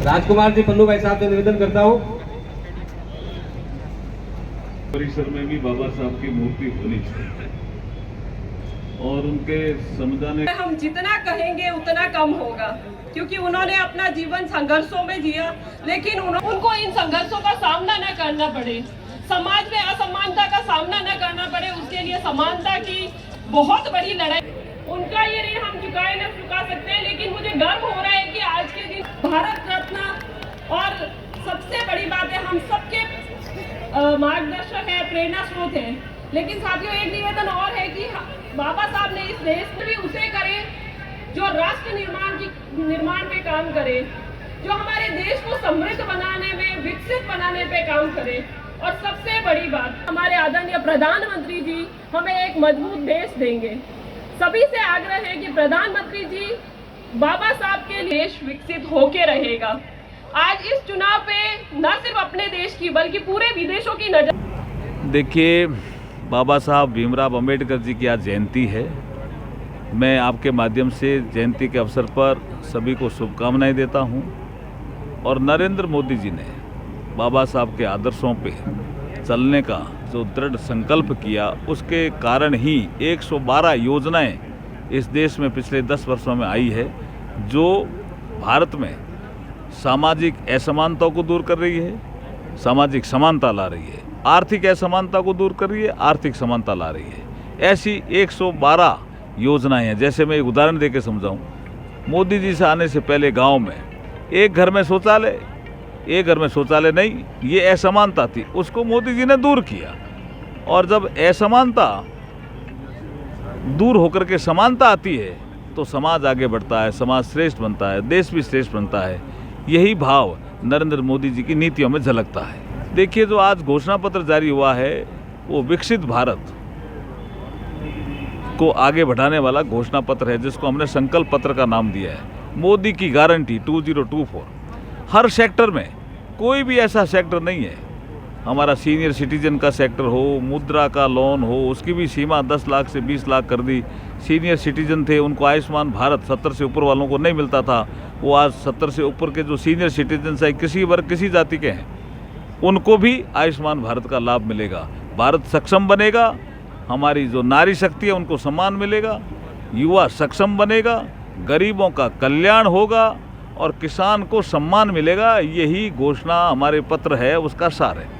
राजकुमार जी पन्नू भाई साहब से निवेदन करता हूँ। परिसर में भी बाबा साहब की मूर्ति होनी चाहिए और उनके समझाने हम जितना कहेंगे उतना कम होगा, क्योंकि उन्होंने अपना जीवन संघर्षों में जिया, लेकिन उनको इन संघर्षों का सामना न करना पड़े, समाज में असमानता का सामना न करना पड़े, उसके लिए समानता की बहुत बड़ी लड़ाई। उनका ये ऋण हम चुकाए न चुका सकते हैं, लेकिन मुझे गर्व हो रहा है कि आज के दिन भारत रत्न और सबसे बड़ी बात है हम सबके मार्गदर्शक है, प्रेरणा स्रोत है। लेकिन साथियों एक निवेदन और है कि बाबा साहब ने इस देश में भी उसे करें जो राष्ट्र निर्माण पे काम करे, जो हमारे देश को समृद्ध बनाने में, विकसित बनाने पे काम करे। और सबसे बड़ी बात, हमारे आदरणीय प्रधानमंत्री जी हमें एक मजबूत देश देंगे। सभी से आग्रह है कि प्रधानमंत्री जी बाबा साहब के लिए देश विकसित होके रहेगा। आज इस चुनाव पे न सिर्फ अपने देश की बल्कि पूरे विदेशों की नजर। देखिए, बाबा साहब भीमराव अंबेडकर जी की आज जयंती है। मैं आपके माध्यम से जयंती के अवसर पर सभी को शुभकामनाएं देता हूं। और नरेंद्र मोदी जी ने बाबा साहब के आदर्शों पे चलने का जो दृढ़ संकल्प किया, उसके कारण ही 112 योजनाएं इस देश में पिछले 10 वर्षों में आई है, जो भारत में सामाजिक असमानता को दूर कर रही है, सामाजिक समानता ला रही है, आर्थिक असमानता को दूर कर रही है, आर्थिक समानता ला रही है। ऐसी 112 योजनाएं हैं। जैसे मैं एक उदाहरण देकर समझाऊं, मोदी जी से आने से पहले गांव में एक घर में शौचालय नहीं, ये असमानता थी, उसको मोदी जी ने दूर किया। और जब असमानता दूर होकर के समानता आती है तो समाज आगे बढ़ता है, समाज श्रेष्ठ बनता है, देश भी श्रेष्ठ बनता है। यही भाव नरेंद्र मोदी जी की नीतियों में झलकता है। देखिए, जो आज घोषणा पत्र जारी हुआ है वो विकसित भारत को आगे बढ़ाने वाला घोषणा पत्र है, जिसको हमने संकल्प पत्र का नाम दिया है। मोदी की गारंटी 2024। हर सेक्टर में, कोई भी ऐसा सेक्टर नहीं है, हमारा सीनियर सिटीजन का सेक्टर हो, मुद्रा का लोन हो, उसकी भी सीमा 10 लाख से 20 लाख कर दी। सीनियर सिटीजन थे, उनको आयुष्मान भारत 70 से ऊपर वालों को नहीं मिलता था, वो आज 70 से ऊपर के जो सीनियर सिटीजन है, किसी वर्ग किसी जाति के हैं, उनको भी आयुष्मान भारत का लाभ मिलेगा। भारत सक्षम बनेगा, हमारी जो नारी शक्ति है उनको सम्मान मिलेगा, युवा सक्षम बनेगा, गरीबों का कल्याण होगा और किसान को सम्मान मिलेगा। यही घोषणा हमारे पत्र है, उसका सार है।